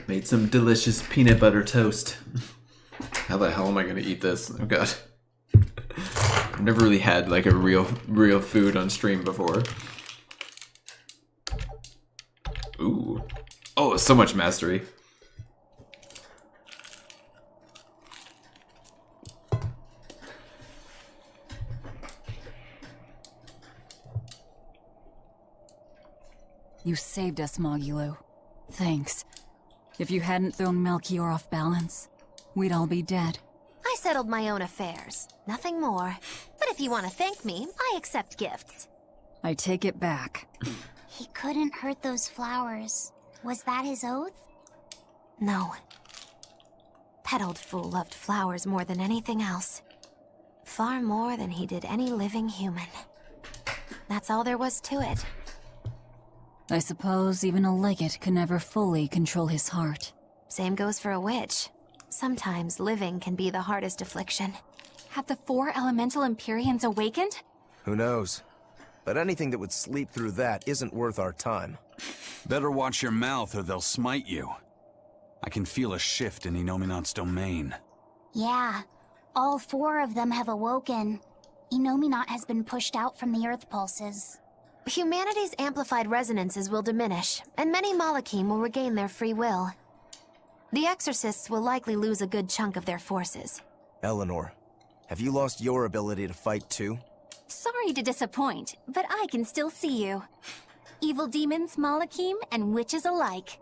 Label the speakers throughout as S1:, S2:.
S1: Made some delicious peanut butter toast. How the hell am I gonna eat this? Oh god. I've never really had like a real food on stream before. Ooh. Oh, so much mastery.
S2: You saved us, Mogulu. Thanks. If you hadn't thrown Melchior off balance, we'd all be dead.
S3: I settled my own affairs. Nothing more. But if you want to thank me, I accept gifts.
S2: I take it back.
S4: He couldn't hurt those flowers. Was that his oath?
S3: No. That old fool loved flowers more than anything else. Far more than he did any living human. That's all there was to it.
S2: I suppose even a legate can never fully control his heart.
S3: Same goes for a witch. Sometimes living can be the hardest affliction.
S5: Have the 4 elemental Empyreans awakened?
S6: Who knows? But anything that would sleep through that isn't worth our time.
S7: Better watch your mouth or they'll smite you. I can feel a shift in Inominat's domain.
S4: Yeah, all 4 of them have awoken. Inominat has been pushed out from the Earth pulses.
S3: Humanity's amplified resonances will diminish, and many Malachim will regain their free will. The Exorcists will likely lose a good chunk of their forces.
S6: Eleanor, have you lost your ability to fight too?
S5: Sorry to disappoint, but I can still see you. Evil demons, Malachim, and witches alike.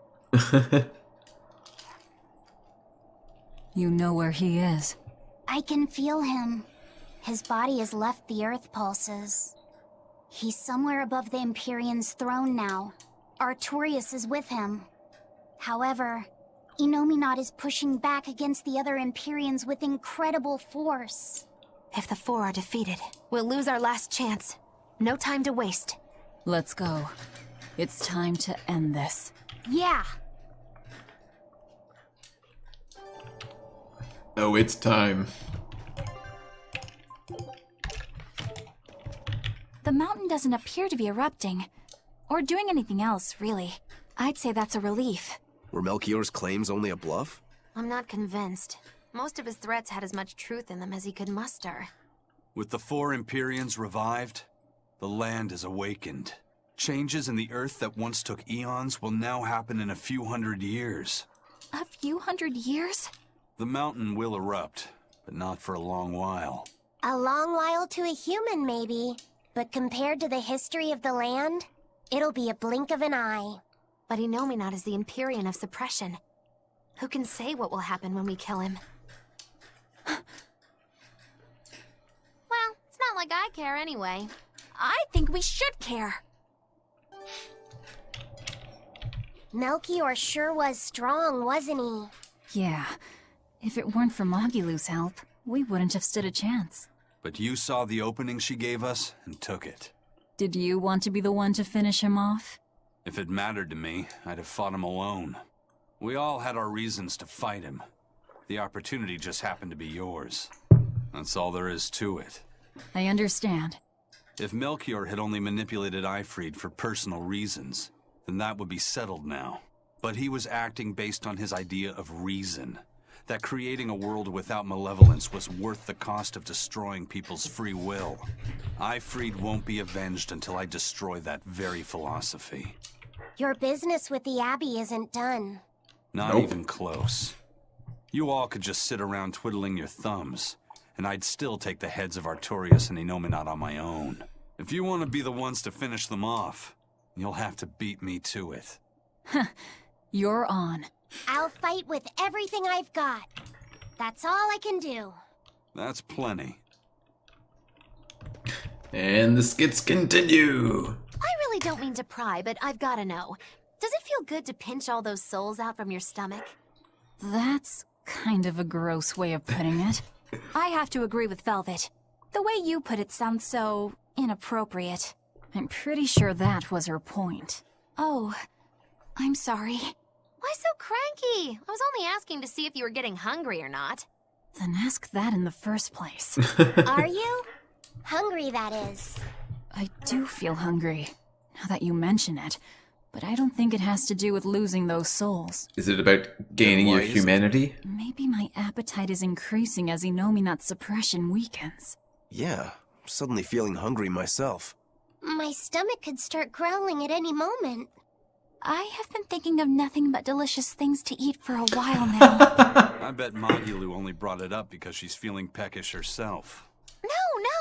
S2: You know where he is.
S4: I can feel him. His body has left the Earth pulses. He's somewhere above the Empyrean's throne now. Artorias is with him. However, Inominat is pushing back against the other Empyreans with incredible force.
S3: If the 4 are defeated, we'll lose our last chance. No time to waste.
S2: Let's go. It's time to end this.
S4: Yeah.
S1: Oh, it's time.
S5: The mountain doesn't appear to be erupting. Or doing anything else, really. I'd say that's a relief.
S6: Were Melchior's claims only a bluff?
S3: I'm not convinced. Most of his threats had as much truth in them as he could muster.
S7: With the 4 Empyreans revived, the land is awakened. Changes in the Earth that once took eons will now happen in a few hundred years.
S5: A few hundred years?
S7: The mountain will erupt, but not for a long while.
S4: A long while to a human, maybe. But compared to the history of the land, it'll be a blink of an eye.
S3: But Inominat is the Empyrean of suppression. Who can say what will happen when we kill him? Well, it's not like I care anyway.
S5: I think we should care.
S4: Melchior sure was strong, wasn't he?
S2: Yeah. If it weren't for Mogulu's help, we wouldn't have stood a chance.
S7: But you saw the opening she gave us and took it.
S2: Did you want to be the one to finish him off?
S7: If it mattered to me, I'd have fought him alone. We all had our reasons to fight him. The opportunity just happened to be yours. That's all there is to it.
S2: I understand.
S7: If Melchior had only manipulated Ifrid for personal reasons, then that would be settled now. But he was acting based on his idea of reason. That creating a world without malevolence was worth the cost of destroying people's free will. Ifrid won't be avenged until I destroy that very philosophy.
S4: Your business with the Abbey isn't done.
S7: Not even close. You all could just sit around twiddling your thumbs, and I'd still take the heads of Artorias and Inominat on my own. If you want to be the ones to finish them off, you'll have to beat me to it.
S2: You're on.
S4: I'll fight with everything I've got. That's all I can do.
S7: That's plenty.
S1: And the skits continue.
S3: I really don't mean to pry, but I've gotta know. Does it feel good to pinch all those souls out from your stomach?
S2: That's kind of a gross way of putting it.
S5: I have to agree with Velvet. The way you put it sounds so inappropriate.
S2: I'm pretty sure that was her point.
S5: Oh, I'm sorry.
S3: Why so cranky? I was only asking to see if you were getting hungry or not.
S2: Then ask that in the first place.
S4: Are you? Hungry, that is.
S2: I do feel hungry, now that you mention it. but I don't think it has to do with losing those souls.
S1: Is it about gaining your humanity?
S2: Maybe my appetite is increasing as Inominat's suppression weakens.
S6: Yeah, I'm suddenly feeling hungry myself.
S4: My stomach could start growling at any moment.
S5: I have been thinking of nothing but delicious things to eat for a while now.
S7: I bet Magilu only brought it up because she's feeling peckish herself.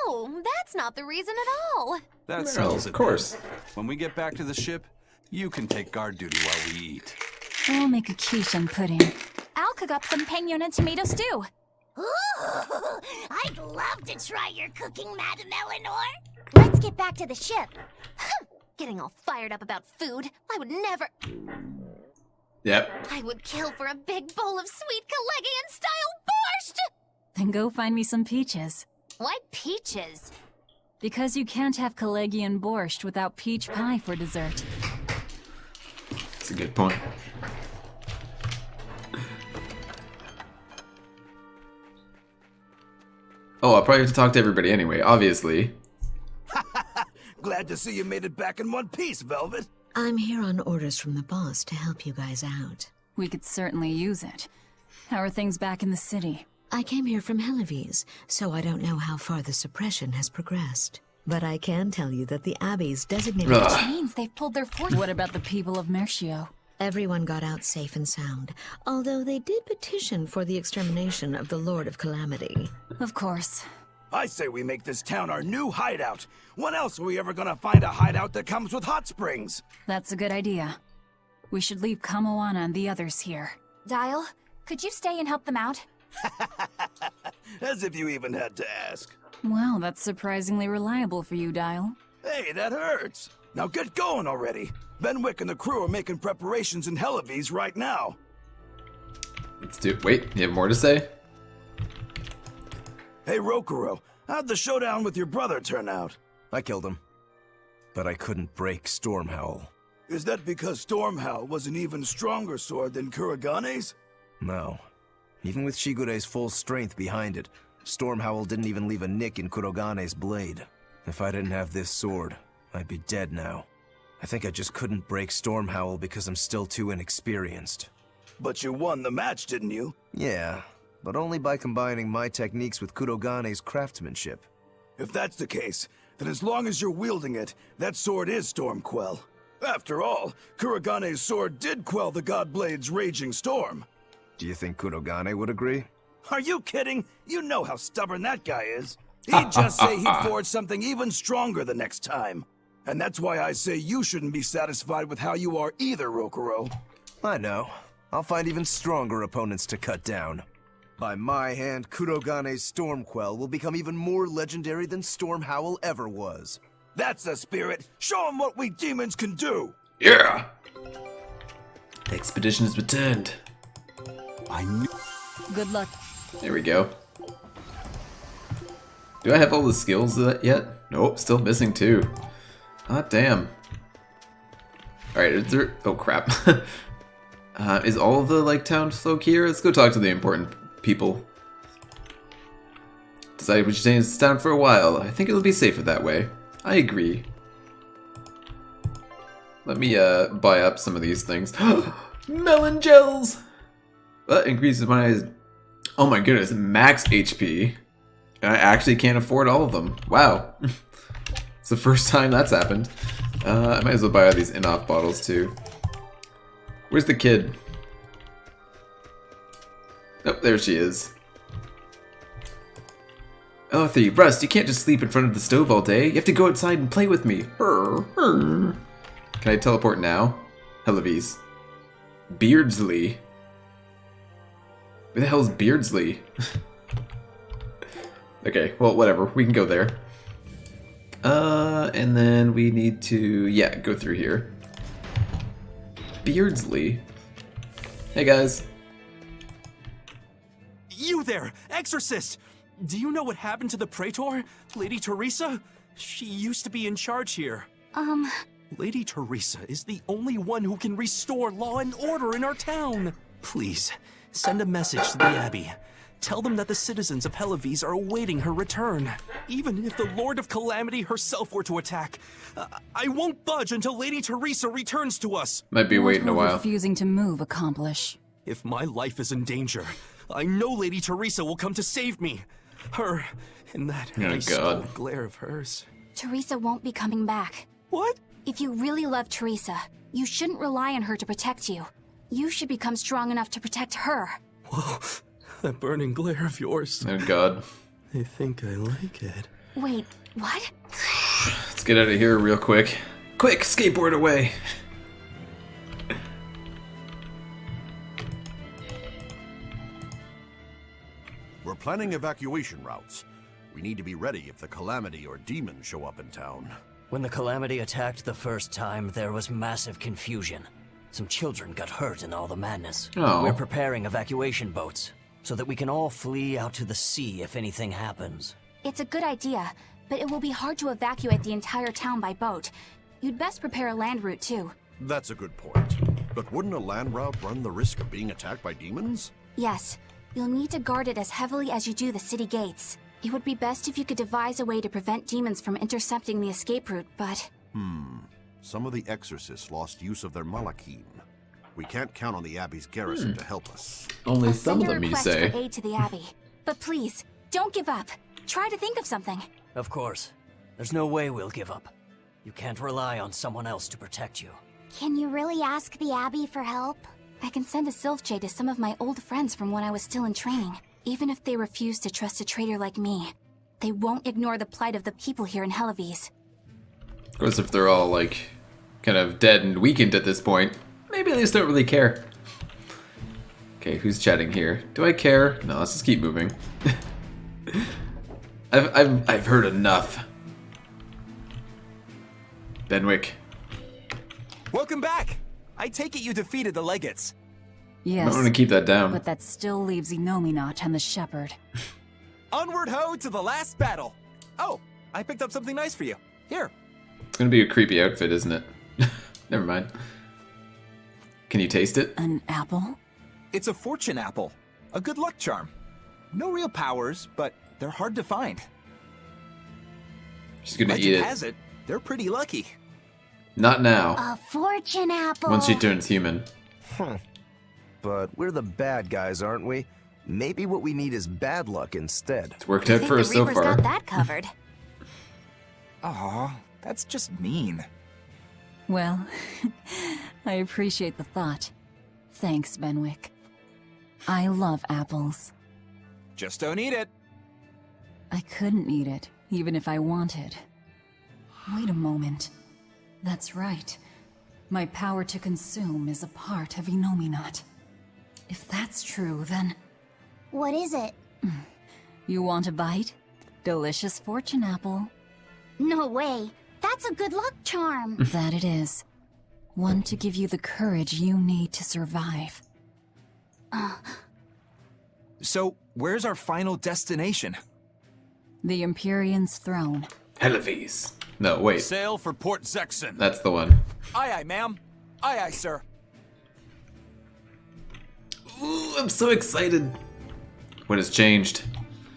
S5: No, that's not the reason at all.
S7: That settles it.
S1: Of course.
S7: then. When we get back to the ship, you can take guard duty while we eat.
S2: I'll make a quiche and pudding.
S5: I'll cook up some penguin and tomato stew.
S4: Ooh, I'd love to try your cooking, Madame Eleanor. Let's get back to the ship.
S5: Getting all fired up about food. I would never...
S1: Yep.
S5: I would kill for a big bowl of sweet Calegian-style borscht!
S2: Then go find me some peaches.
S5: Why peaches?
S2: Because you can't have Calegian borscht without peach pie for dessert.
S1: That's a good point. Oh, I'll probably have to talk to everybody anyway, obviously.
S6: Glad to see you made it back in one piece, Velvet.
S8: I'm here on orders from the boss to help you guys out.
S2: We could certainly use it. How are things back in the city?
S8: I came here from Helives, so I don't know how far the suppression has progressed. But I can tell you that the Abbey's designated...
S5: Which means they've pulled their force.
S2: What about the people of Mercio?
S8: Everyone got out safe and sound, although they did petition for the extermination of the Lord of Calamity.
S2: Of course.
S6: I say we make this town our new hideout. When else are we ever gonna find a hideout that comes with hot springs?
S2: That's a good idea. We should leave Kamoana and the others here.
S5: Dial, could you stay and help them out?
S6: As if you even had to ask.
S2: Wow, that's surprisingly reliable for you, Dial.
S6: Hey, that hurts. Now get going already. Benwick and the crew are making preparations in Helives right now.
S1: Let's do it. Wait, you have more to say?
S6: Hey, Rokuro, how'd the showdown with your brother turn out? I killed him. But I couldn't break Stormhowl. Is that because Stormhowl was an even stronger sword than Kuragane's? No. Even with Shigure's full strength behind it, Stormhowl didn't even leave a nick in Kuragane's blade. If I didn't have this sword, I'd be dead now. I think I just couldn't break Stormhowl because I'm still too inexperienced. But you won the match, didn't you? Yeah, but only by combining my techniques with Kurogane's craftsmanship. If that's the case, then as long as you're wielding it, that sword is Stormquell. After all, Kuragane's sword did quell the Godblade's raging storm. Do you think Kurogane would agree? Are you kidding? You know how stubborn that guy is. He'd just say he'd forge something even stronger the next time. And that's why I say you shouldn't be satisfied with how you are either, Rokuro. I know. I'll find even stronger opponents to cut down. By my hand, Kurogane's Stormquell will become even more legendary than Stormhowl ever was. That's the spirit! Show him what we demons can do!
S1: Yeah! The expedition has returned.
S7: I knew...
S2: Good luck.
S1: There we go. Do I have all the skills yet? Nope, still missing 2. Ah, damn. Alright, is there... Oh, crap. Is all of the, like, townsfolk here? Let's go talk to the important people. Decided we should stay in this town for a while. I think it'll be safer that way. I agree. Let me, buy up some of these things. Melon gels! That increases my... Oh my goodness, max HP. And I actually can't afford all of them. Wow. It's the first time that's happened. I might as well buy all these in-off bottles too. Where's the kid? Oh, there she is. Elothy, Rust, you can't just sleep in front of the stove all day. You have to go outside and play with me. Can I teleport now? Helives. Beardsley. Where the hell is Beardsley? Okay, well, whatever. We can go there. And then we need to, yeah, go through here. Beardsley. Hey, guys.
S9: You there, Exorcist! Do you know what happened to the Praetor, Lady Teresa? She used to be in charge here. Lady Teresa is the only one who can restore law and order in our town. Please, send a message to the Abbey. Tell them that the citizens of Helives are awaiting her return. Even if the Lord of Calamity herself were to attack, I won't budge until Lady Teresa returns to us.
S1: Might be waiting a
S2: What will
S1: while.
S2: refusing to move accomplish?
S9: If my life is in danger, I know Lady Teresa will come to save me. Her, in that ice
S1: God.
S9: cold glare of hers.
S5: Teresa won't be coming back.
S9: What?
S5: If you really love Teresa, you shouldn't rely on her to protect you. You should become strong enough to protect her.
S9: Whoa, that burning glare of yours.
S1: Oh god.
S9: I think I like it.
S5: Wait, what?
S1: Let's get out of here real quick. Quick, skateboard away.
S10: We're planning evacuation routes. We need to be ready if the Calamity or demons show up in town.
S11: When the Calamity attacked the first time, there was massive confusion. Some children got hurt in all the madness.
S1: Oh.
S11: We're preparing evacuation boats, so that we can all flee out to the sea if anything happens.
S5: It's a good idea, but it will be hard to evacuate the entire town by boat. You'd best prepare a land route too.
S10: That's a good point. But wouldn't a land route run the risk of being attacked by demons?
S5: Yes, you'll need to guard it as heavily as you do the city gates. It would be best if you could devise a way to prevent demons from intercepting the escape route, but...
S10: Some of the exorcists lost use of their Malachim. We can't count on the Abbey's garrison to help us.
S1: Only
S5: I'll
S1: some
S5: send
S1: of
S5: a
S1: them, you
S5: request
S1: say.
S5: for aid to the Abbey. But please, don't give up. Try to think of something.
S11: Of course. There's no way we'll give up. You can't rely on someone else to protect you.
S4: Can you really ask the Abbey for help?
S5: I can send a Sylph to some of my old friends from when I was still in training. Even if they refuse to trust a traitor like me, they won't ignore the plight of the people here in Helives.
S1: Of course, if they're all, like, kind of dead and weakened at this point, maybe they just don't really care. Okay, who's chatting here? Do I care? No, let's just keep moving. I've heard enough. Benwick.
S9: Welcome back! I take it you defeated the Legates.
S1: I'm
S2: Yes,
S1: gonna keep that down.
S2: but that still leaves Enominat and the Shepherd.
S9: Onward ho to the last battle! Oh, I picked up something nice for you. Here.
S1: It's gonna be a creepy outfit, isn't it? Never mind. Can you taste it?
S2: An apple?
S12: It's a fortune apple. A good luck charm. No real powers, but they're hard to find.
S1: She's gonna
S12: Legend
S1: eat it.
S12: has it, they're pretty lucky.
S1: Not now.
S4: A fortune apple.
S1: Once she turns human.
S6: But we're the bad guys, aren't we? Maybe what we need is bad luck instead.
S1: It's worked
S5: I
S1: out
S5: think
S1: for
S5: the
S1: us so
S5: Reaper's
S1: far.
S5: got that covered.
S12: Aw, that's just mean.
S2: Well, I appreciate the thought. Thanks, Benwick. I love apples.
S12: Just don't eat it.
S2: I couldn't eat it, even if I wanted. Wait a moment. That's right. My power to consume is a part of Enominat. If that's true, then...
S4: What is it?
S2: You want a bite? Delicious fortune apple.
S4: No way. That's a good luck charm.
S2: That it is. One to give you the courage you need to survive.
S12: So, where's our final destination?
S2: The Empyrean's throne.
S1: Helives. No, wait.
S9: Sail for Port Zexon.
S1: That's the one.
S12: Aye aye, ma'am. Aye aye, sir.
S1: Ooh, I'm so excited. What has changed?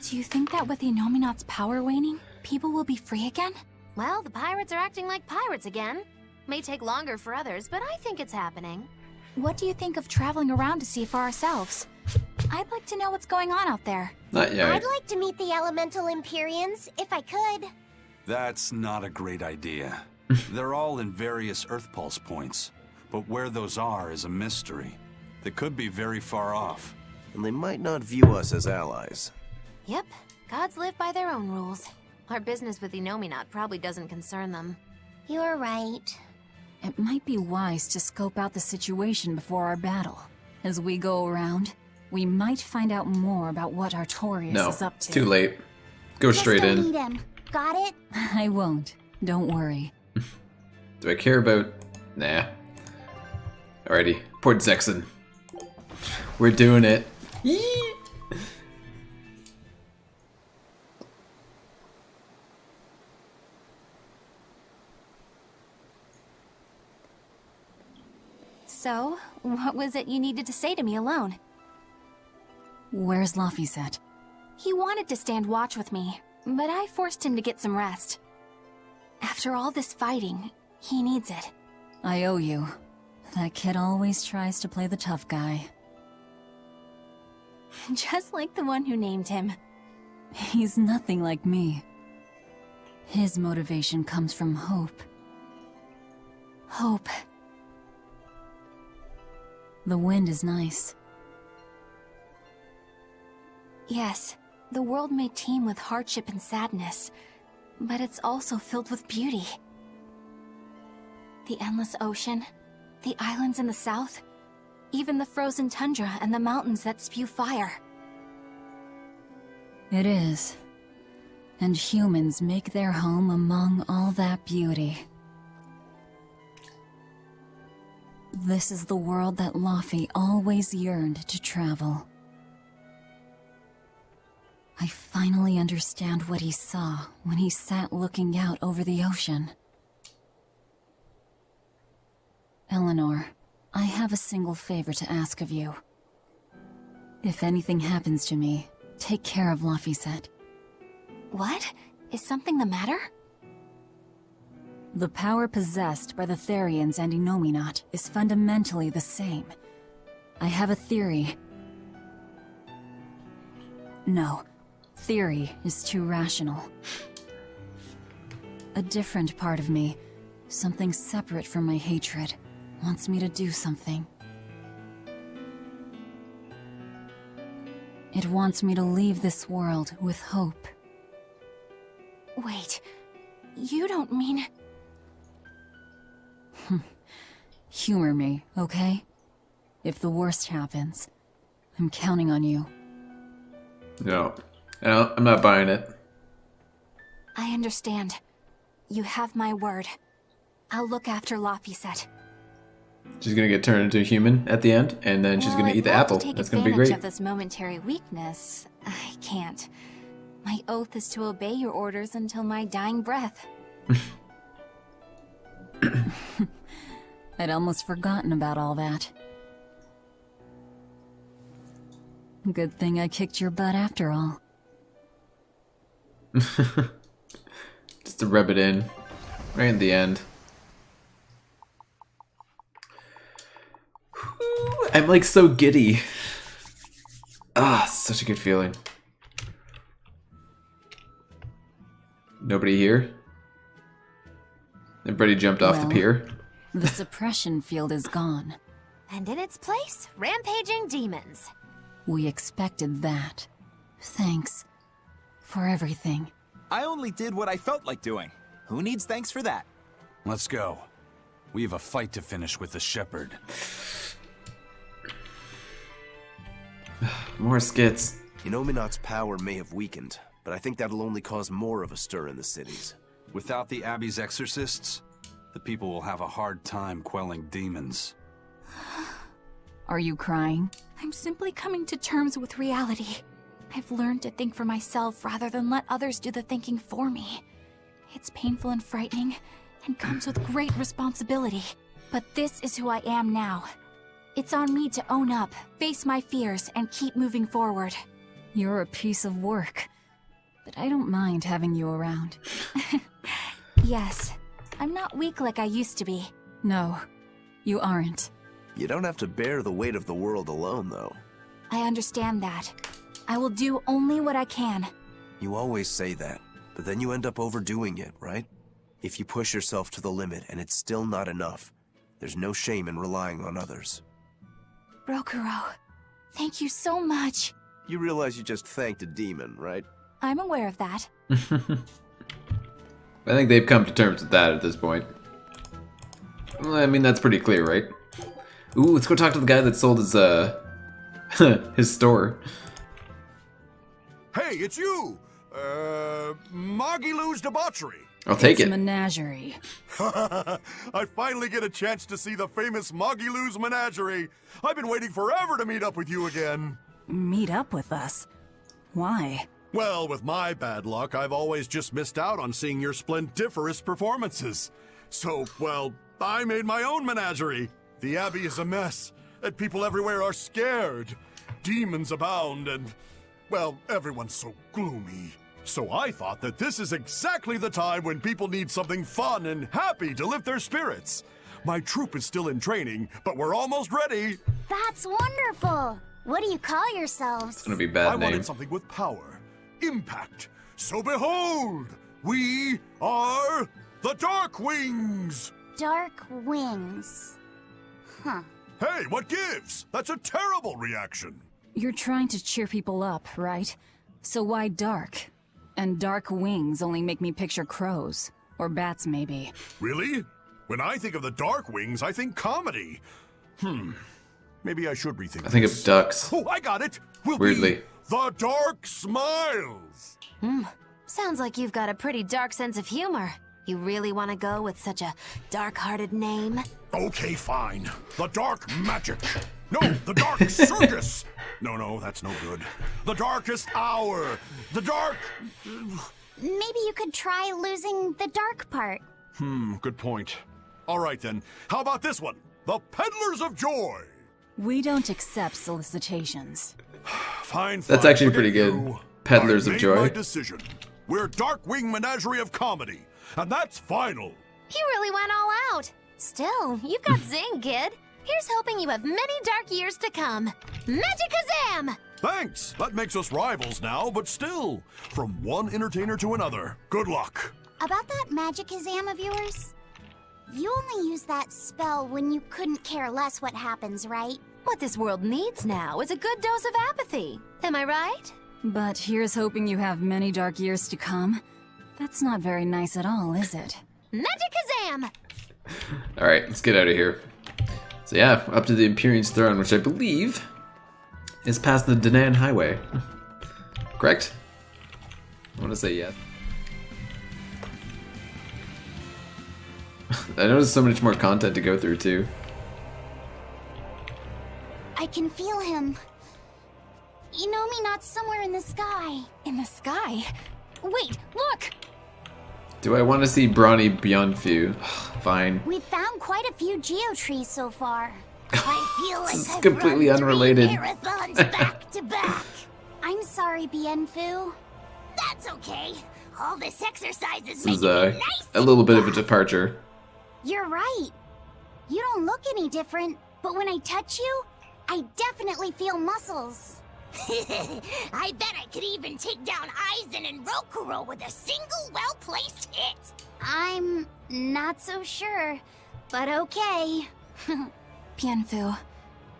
S5: Do you think that with Enominat's power waning, people will be free again?
S3: Well, the pirates are acting like pirates again. May take longer for others, but I think it's happening.
S5: What do you think of traveling around to see for ourselves? I'd like to know what's going on out there.
S1: Not yet.
S4: I'd like to meet the elemental Empyreans, if I could.
S7: That's not a great idea. They're all in various Earth Pulse points, but where those are is a mystery. They could be very far off.
S6: And they might not view us as allies.
S3: Yep, gods live by their own rules. Our business with Enominat probably doesn't concern them.
S4: You're right.
S2: It might be wise to scope out the situation before our battle. As we go around, we might find out more about what Artorias
S1: No,
S2: is up to.
S1: too late. Go straight
S4: Just don't
S1: in.
S4: eat him. Got it?
S2: I won't. Don't worry.
S1: Do I care about... Nah. Alrighty. Port Zexon. We're doing it. Yee!
S5: So, what was it you needed to say to me alone?
S2: Where's Laphicet?
S5: He wanted to stand watch with me, but I forced him to get some rest. After all this fighting, he needs it.
S2: I owe you. That kid always tries to play the tough guy.
S5: Just like the one who named him.
S2: He's nothing like me. His motivation comes from hope.
S5: Hope.
S2: The wind is nice.
S5: Yes, the world may teem with hardship and sadness, but it's also filled with beauty. The endless ocean, the islands in the south, even the frozen tundra and the mountains that spew fire.
S2: It is. And humans make their home among all that beauty. This is the world that Laphi always yearned to travel. I finally understand what he saw when he sat looking out over the ocean. Eleanor, I have a single favor to ask of you. If anything happens to me, take care of Laphicet.
S5: What? Is something the matter?
S2: The power possessed by the Therians and Innominat is fundamentally the same. I have a theory. No, theory is too rational. A different part of me, something separate from my hatred, wants me to do something. It wants me to leave this world with hope.
S5: Wait, you don't mean...
S2: Humor me, okay? If the worst happens, I'm counting on you.
S1: No, I'm not buying it.
S5: I understand. You have my word. I'll look after Laphicet.
S1: She's gonna get turned into a human at the end, and then she's gonna eat the apple. That's gonna be great.
S5: Of this momentary weakness, I can't. My oath is to obey your orders until my dying breath.
S2: I'd almost forgotten about all that. Good thing I kicked your butt after all.
S1: Just to rub it in. Right in the end. I'm like so giddy. Ah, such a good feeling. Nobody here? Everybody jumped off the pier?
S2: The suppression field is gone.
S3: And in its place, rampaging demons.
S2: We expected that. Thanks for everything.
S12: I only did what I felt like doing. Who needs thanks for that?
S7: Let's go. We have a fight to finish with the Shepherd.
S1: More skits.
S6: Innominat's power may have weakened, but I think that'll only cause more of a stir in the cities.
S7: Without the Abbey's exorcists, the people will have a hard time quelling demons.
S2: Are you crying?
S5: I'm simply coming to terms with reality. I've learned to think for myself rather than let others do the thinking for me. It's painful and frightening, and comes with great responsibility. But this is who I am now. It's on me to own up, face my fears, and keep moving forward.
S2: You're a piece of work, but I don't mind having you around.
S5: Yes, I'm not weak like I used to be.
S2: No, you aren't.
S6: You don't have to bear the weight of the world alone, though.
S5: I understand that. I will do only what I can.
S6: You always say that, but then you end up overdoing it, right? If you push yourself to the limit and it's still not enough, there's no shame in relying on others.
S5: Rokuro, thank you so much.
S6: You realize you just thanked a demon, right?
S5: I'm aware of that.
S1: I think they've come to terms with that at this point. Well, I mean, that's pretty clear, right? Ooh, let's go talk to the guy that sold his, his store.
S10: Hey, it's you! Magilou's Debauchery.
S1: I'll take
S2: It's
S1: it.
S2: Menagerie.
S10: I finally get a chance to see the famous Magilou's Menagerie. I've been waiting forever to meet up with you again.
S2: Meet up with us? Why?
S10: Well, with my bad luck, I've always just missed out on seeing your splendiferous performances. So, well, I made my own menagerie. The Abbey is a mess, and people everywhere are scared. demons abound and, well, everyone's so gloomy. So I thought that this is exactly the time when people need something fun and happy to lift their spirits. My troop is still in training, but we're almost ready.
S4: That's wonderful. What do you call yourselves?
S1: It's gonna be a bad
S10: I
S1: name.
S10: wanted something with power, impact. So behold, we are the Dark Wings.
S4: Dark Wings. Huh.
S10: Hey, what gives? That's a terrible reaction.
S2: You're trying to cheer people up, right? So why dark? And dark wings only make me picture crows. Or bats, maybe.
S10: Really? When I think of the Dark Wings, I think comedy. Maybe I should rethink
S1: I think
S10: this.
S1: of ducks.
S10: Oh, I got it! We'll
S1: Weirdly.
S10: be the Dark Smiles!
S3: Sounds like you've got a pretty dark sense of humor. You really want to go with such a dark-hearted name?
S10: Okay, fine. The Dark Magic. No, the Dark Circus! No, that's no good. The Darkest Hour. The Dark...
S4: Maybe you could try losing the dark part.
S10: Good point. All right, then. How about this one? The Peddlers of Joy.
S2: We don't accept solicitations.
S10: Fine.
S1: That's actually
S10: forget
S1: pretty good.
S10: you.
S1: Peddlers
S10: I
S1: of
S10: made
S1: Joy.
S10: my decision. We're Dark Wing Menagerie of Comedy, and that's final.
S3: You really went all out. Still, you've got zing, kid. Here's hoping you have many dark years to come. Magikazam!
S10: Thanks. That makes us rivals now, but still, from one entertainer to another. Good luck.
S4: About that Magikazam of yours? You only use that spell when you couldn't care less what happens, right?
S3: What this world needs now is a good dose of apathy. Am I right?
S2: But here's hoping you have many dark years to come. That's not very nice at all, is it?
S3: Magikazam!
S1: Alright, let's get out of here. So yeah, up to the Empyrean's throne, which I believe is past the Danan Highway. Correct? I want to say yes. I know there's so much more content to go through too.
S4: I can feel him. You know me not somewhere in the sky.
S5: In the sky? Wait, look!
S1: Do I want to see Brawny Beyondview? Fine.
S4: We've found quite a few geotrees so far. I feel like
S1: This is
S4: I've
S1: completely
S4: run 3
S1: unrelated.
S4: marathons back to back. I'm sorry, Bienfu. That's okay. All this exercise is
S1: This is
S4: making me nice
S1: a little bit of a departure.
S4: You're right. You don't look any different, but when I touch you, I definitely feel muscles. I bet I could even take down Aizen and Rokuro with a single well-placed hit. I'm not so sure, but okay.
S5: Bienfu,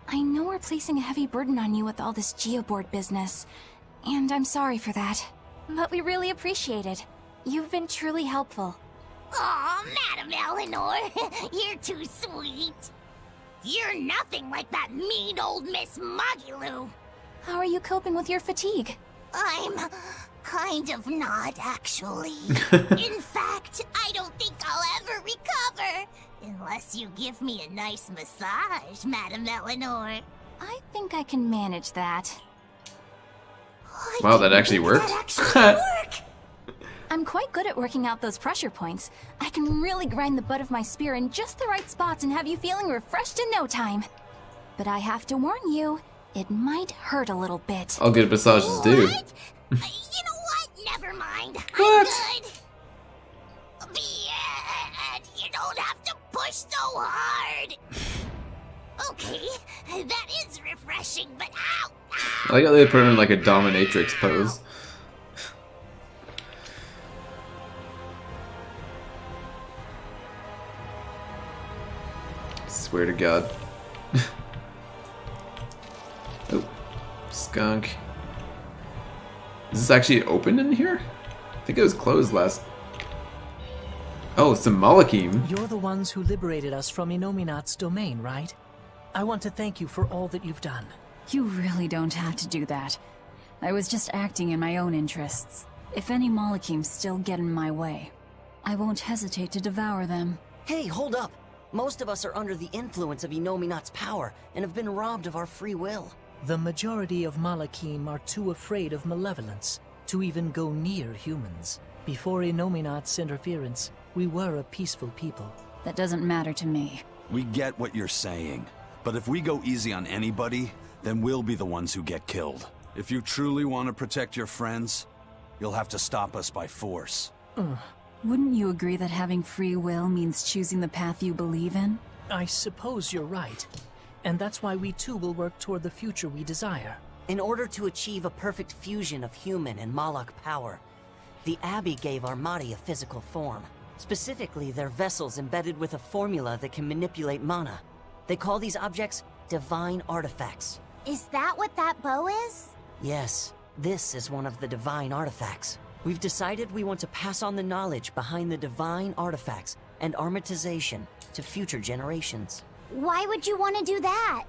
S5: I know we're placing a heavy burden on you with all this geoboard business, and I'm sorry for that. But we really appreciate it. You've been truly helpful.
S4: Aw, Madam Eleanor, you're too sweet. You're nothing like that mean old Miss Magilu.
S5: How are you coping with your fatigue?
S4: I'm kind of not, actually. In fact, I don't think I'll ever recover. Unless you give me a nice massage, Madam Eleanor.
S5: I think I can manage that.
S1: Wow, that actually worked.
S5: I'm quite good at working out those pressure points. I can really grind the butt of my spear in just the right spots and have you feeling refreshed in no time. But I have to warn you, it might hurt a little bit.
S1: I'll get massages too.
S4: You know what? Never mind.
S1: What?
S4: I'm good. You don't have to push so hard. Okay, that is refreshing, but ow!
S1: I like how they put him in like a dominatrix pose. Swear to God. Oh, skunk. Is this actually open in here? I think it was closed last. Oh, some Malakim.
S13: You're the ones who liberated us from Inominat's domain, right? I want to thank you for all that you've done.
S2: You really don't have to do that. I was just acting in my own interests. If any Malakim still get in my way, I won't hesitate to devour them.
S11: Hey, hold up! Most of us are under the influence of Inominat's power and have been robbed of our free will.
S13: The majority of Malakim are too afraid of malevolence to even go near humans. Before Inominat's interference, we were a peaceful people.
S2: That doesn't matter to me.
S7: We get what you're saying, but if we go easy on anybody, then we'll be the ones who get killed. If you truly want to protect your friends, you'll have to stop us by force.
S2: Wouldn't you agree that having free will means choosing the path you believe in?
S13: I suppose you're right. And that's why we too will work toward the future we desire.
S11: In order to achieve a perfect fusion of human and Malak power, the Abbey gave Armati a physical form. Specifically, they're vessels embedded with a formula that can manipulate mana. They call these objects divine artifacts.
S4: Is that what that bow is?
S11: Yes, this is one of the divine artifacts. We've decided we want to pass on the knowledge behind the divine artifacts and armatization to future generations.
S4: Why would you want to do that?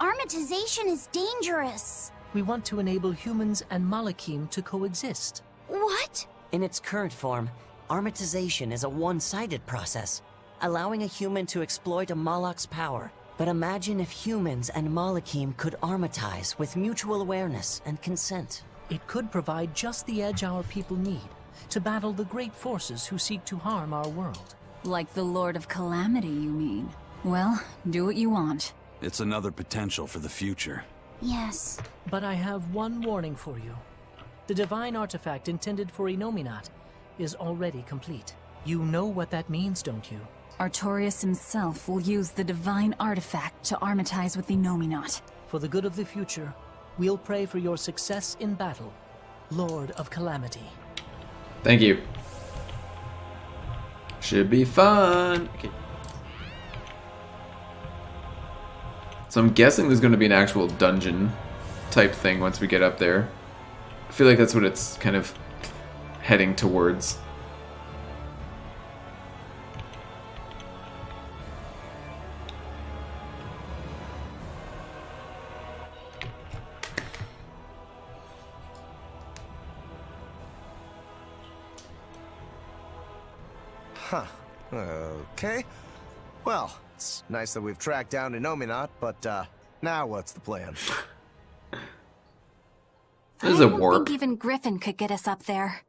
S4: Armatization is dangerous.
S13: We want to enable humans and Malakim to coexist.
S4: What?
S11: In its current form, armatization is a one-sided process, allowing a human to exploit a Malak's power. But imagine if humans and Malakim could armatize with mutual awareness and consent.
S13: It could provide just the edge our people need to battle the great forces who seek to harm our world.
S2: Like the Lord of Calamity, you mean? Well, do what you want.
S7: It's another potential for the future.
S4: Yes.
S13: But I have one warning for you. The divine artifact intended for Enominat is already complete. You know what that means, don't you?
S2: Artorias himself will use the divine artifact to armatize with Enominat.
S13: For the good of the future, we'll pray for your success in battle, Lord of Calamity.
S1: Thank you. Should be fun. Okay. So I'm guessing there's going to be an actual dungeon type thing once we get up there. I feel like that's what it's kind of heading towards.
S14: Huh. Okay. Well, it's nice that we've tracked down Enominat, but now what's the plan?
S1: There's a
S5: I don't
S1: warp.
S5: think even Griffin could get us up there.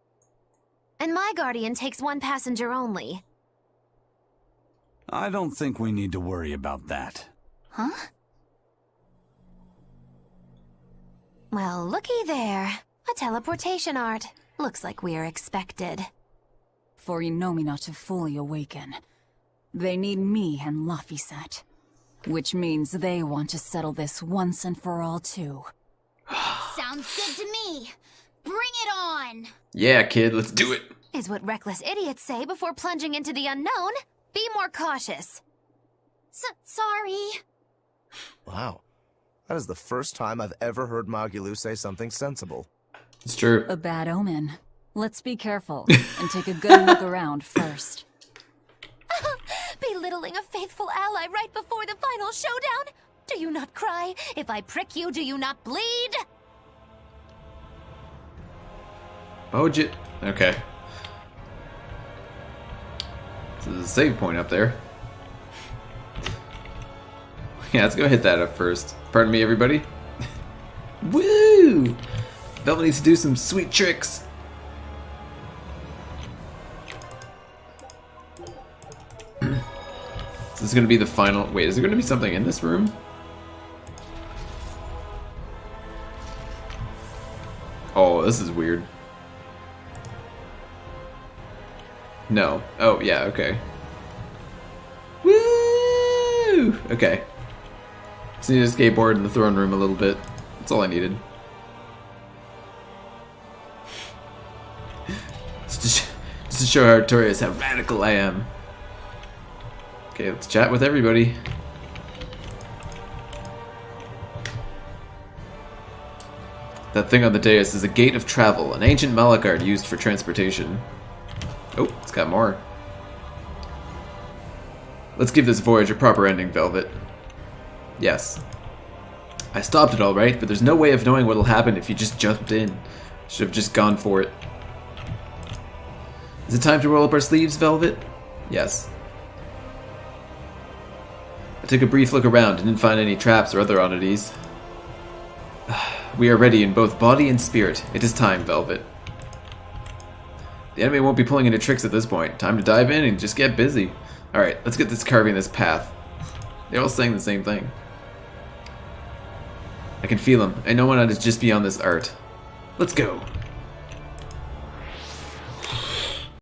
S3: And my guardian takes one passenger only.
S7: I don't think we need to worry about that.
S5: Huh?
S3: Well, looky there. A teleportation art. Looks like we're expected.
S2: For Enominat to fully awaken, they need me and Laphicet. Which means they want to settle this once and for all, too.
S4: Sounds good to me. Bring it on!
S1: Yeah, kid, let's do it.
S3: Is what reckless idiots say before plunging into the unknown. Be more cautious.
S4: Sorry.
S14: Wow. That is the first time I've ever heard Magulu say something sensible.
S1: It's true.
S2: A bad omen. Let's be careful and take a good look around first.
S3: Belittling a faithful ally right before the final showdown? Do you not cry? If I prick you, do you not bleed?
S1: Bojit. Okay. This is a save point up there. Yeah, let's go hit that up first. Pardon me, everybody. Woo! Velvet needs to do some sweet tricks. This is going to be the final... Wait, is there going to be something in this room? Oh, this is weird. No. Oh, yeah, okay. Woo! Okay. Just need to skateboard in the throne room a little bit. That's all I needed. Just to show Artorias how radical I am. Okay, let's chat with everybody. That thing on the dais is a gate of travel, an ancient Malakard used for transportation. Oh, it's got more. Let's give this voyage a proper ending, Velvet. Yes. I stopped it all right, but there's no way of knowing what'll happen if you just jumped in. Should have just gone for it. Is it time to roll up our sleeves, Velvet? Yes. I took a brief look around and didn't find any traps or other oddities. We are ready in both body and spirit. It is time, Velvet. The enemy won't be pulling any tricks at this point. Time to dive in and just get busy. Alright, let's get this carving this path. They're all saying the same thing. I can feel him. I know Nominat is just beyond this art. Let's go.